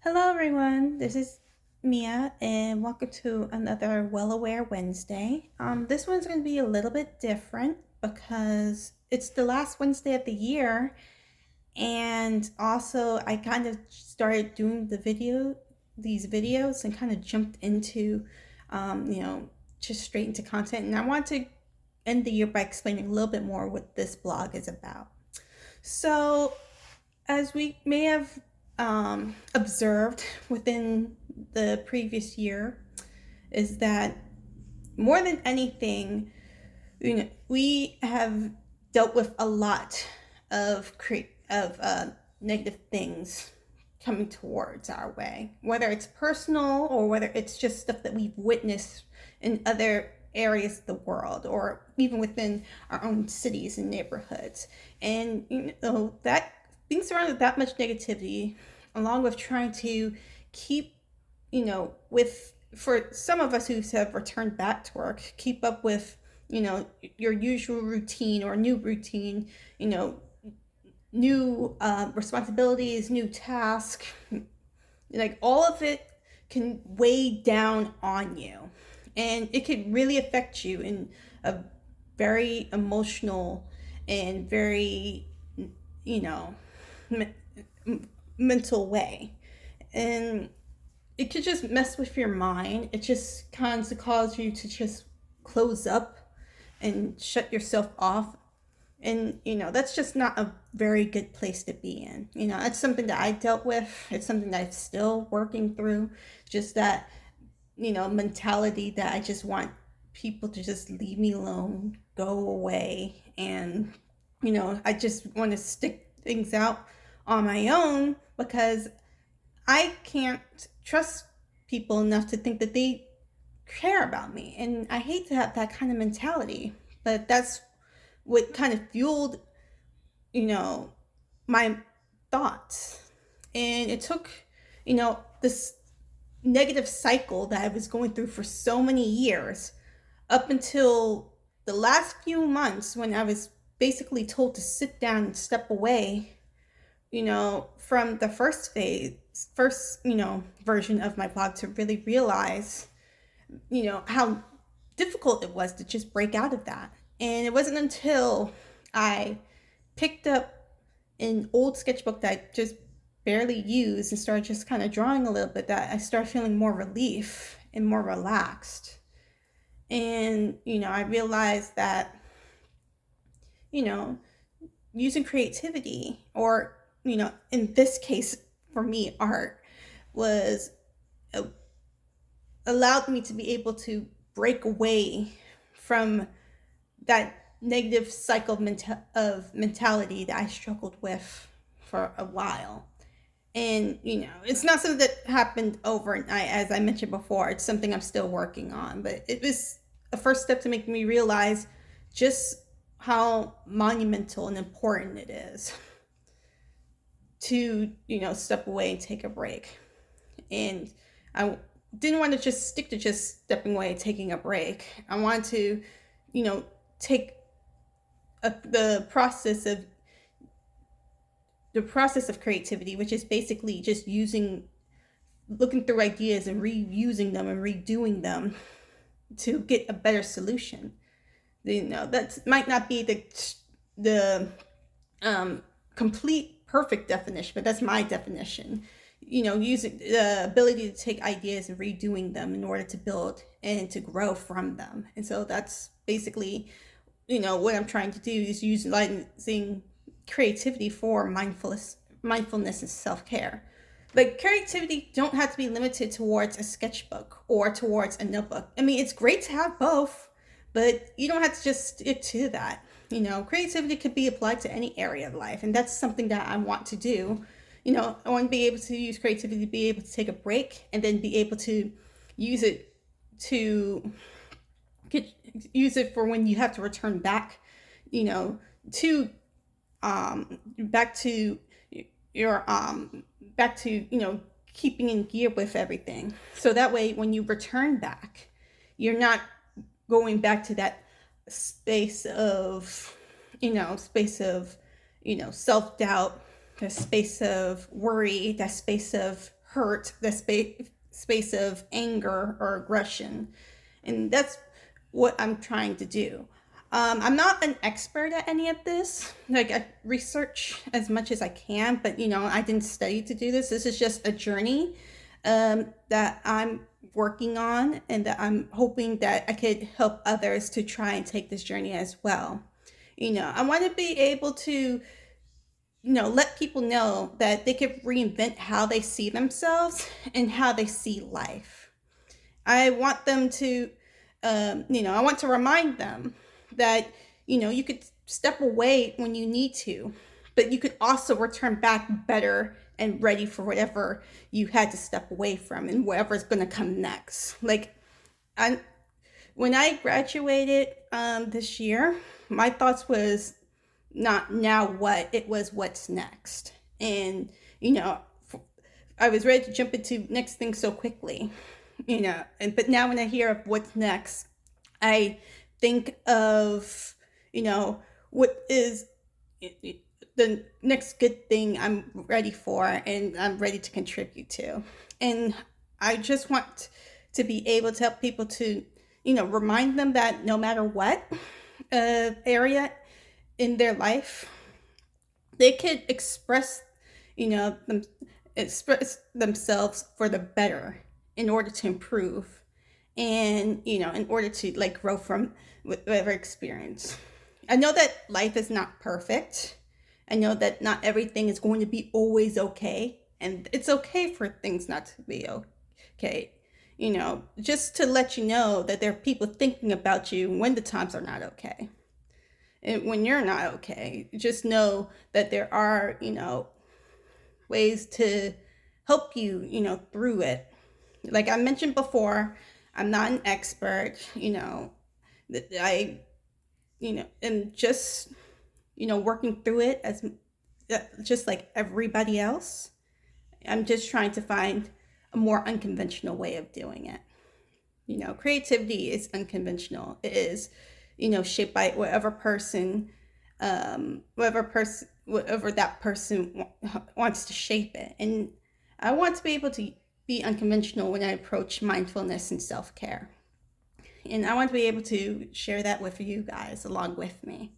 Hello, everyone. This is Mia, and welcome to another Well Aware Wednesday. This one's going to be a little bit different because it's the last Wednesday of the year, and also I kind of started doing these videos, and kind of jumped into, um, you know, just straight into content. And I want to end the year by explaining a little bit more what this blog is about. So, as we may have observed within the previous year, is that more than anything, we have dealt with a lot of negative things coming towards our way, whether it's personal or whether it's just stuff that we've witnessed in other areas of the world or even within our own cities and neighborhoods. And that being surrounded with that much negativity, along with trying to keep, with for some of us who have returned back to work, keep up with, your usual routine or new routine, you know, new responsibilities, new tasks, like all of it can weigh down on you. And it could really affect you in a very emotional and very, you know, me- mental way. And it could just mess with your mind. It just kind of cause you to just close up and shut yourself off. And that's just not a very good place to be in. It's something that I dealt with. It's something that I'm still working through. Just that mentality that I just want people to just leave me alone, go away. And I just want to stick things out on my own because I can't trust people enough to think that they care about me. And I hate to have that kind of mentality, but that's what kind of fueled, you know, my thoughts. And it took, this negative cycle that I was going through for so many years up until the last few months when I was basically told to sit down and step away, from the first, version of my blog to really realize, how difficult it was to just break out of that. And it wasn't until I picked up an old sketchbook that I just barely used and started just kind of drawing a little bit that I started feeling more relief and more relaxed. And, I realized that, you know, using creativity or, in this case for me, art was uh, allowed me to be able to break away from that negative cycle of mentality that I struggled with for a while. And, it's not something that happened overnight, as I mentioned before. It's something I'm still working on. But it was a first step to make me realize just how monumental and important it is to, step away and take a break. And I didn't want to just stick to just stepping away and taking a break. I wanted to, take the process of creativity, which is basically just looking through ideas and reusing them and redoing them to get a better solution. That might not be the complete perfect definition, but that's my definition. Using the ability to take ideas and redoing them in order to build and to grow from them. And so that's basically, what I'm trying to do is utilizing creativity for mindfulness and self-care. Like, creativity don't have to be limited towards a sketchbook or towards a notebook. I mean, it's great to have both, but you don't have to just stick to that. Creativity could be applied to any area of life, and that's something that I want to do. I want to be able to use creativity to be able to take a break and then be able to use it to use it for when you have to return back, to back to your back to keeping in gear with everything. So that way, when you return back, you're not going back to that space of self doubt, that space of worry, that space of hurt, the space of anger or aggression. And that's what I'm trying to do. I'm not an expert at any of this. Like, I research as much as I can, but I didn't study to do this. This is just a journey that I'm working on, and that I'm hoping that I could help others to try and take this journey as well. I want to be able to, let people know that they could reinvent how they see themselves and how they see life. I want them to, I want to remind them that, you could step away when you need to, but you could also return back better and ready for whatever you had to step away from and whatever's going to come next. Like, when I graduated this year, my thoughts was not now what, it was what's next. And, I was ready to jump into next thing so quickly, but now when I hear of what's next, I think of, what is the next good thing I'm ready for and I'm ready to contribute to. And I just want to be able to help people to, remind them that no matter what area in their life, they could express, express themselves for the better in order to improve, and in order to like grow from whatever experience. I know that life is not perfect. I know that not everything is going to be always okay, and it's okay for things not to be okay. Just to let you know that there are people thinking about you when the times are not okay. And when you're not okay, just know that there are, ways to help you, through it. Like I mentioned before, I'm not an expert, that I, am just, working through it as just like everybody else. I'm just trying to find a more unconventional way of doing it. Creativity is unconventional. It is, shaped by whatever that person wants to shape it. And I want to be able to be unconventional when I approach mindfulness and self-care. And I want to be able to share that with you guys along with me.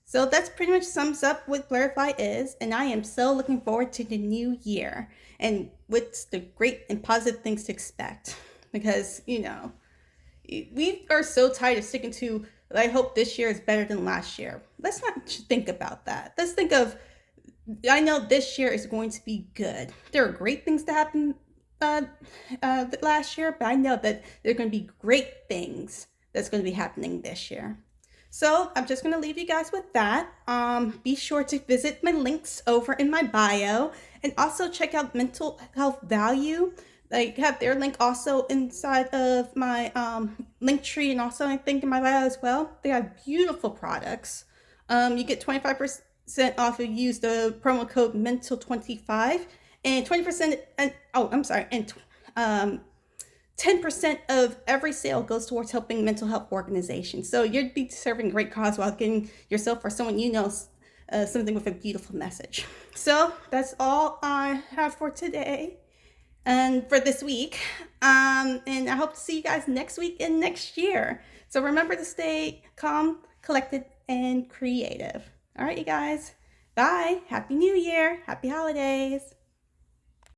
So that's pretty much sums up what Blurify is, and I am so looking forward to the new year and what's the great and positive things to expect. Because, we are so tired of sticking to, I hope this year is better than last year. Let's not think about that. Let's think of, I know this year is going to be good. There are great things that happened last year, but I know that there are going to be great things that's going to be happening this year. So I'm just going to leave you guys with that. Be sure to visit my links over in my bio, and also check out Mental Health Value. I have their link also inside of my link tree, and also I think in my bio as well. They have beautiful products. You get 25% off if you use the promo code MENTAL25, and 20% and 10% of every sale goes towards helping mental health organizations. So you'd be serving a great cause while getting yourself or someone something with a beautiful message. So that's all I have for today and for this week. And I hope to see you guys next week and next year. So remember to stay calm, collected, and creative. All right, you guys. Bye. Happy New Year. Happy holidays.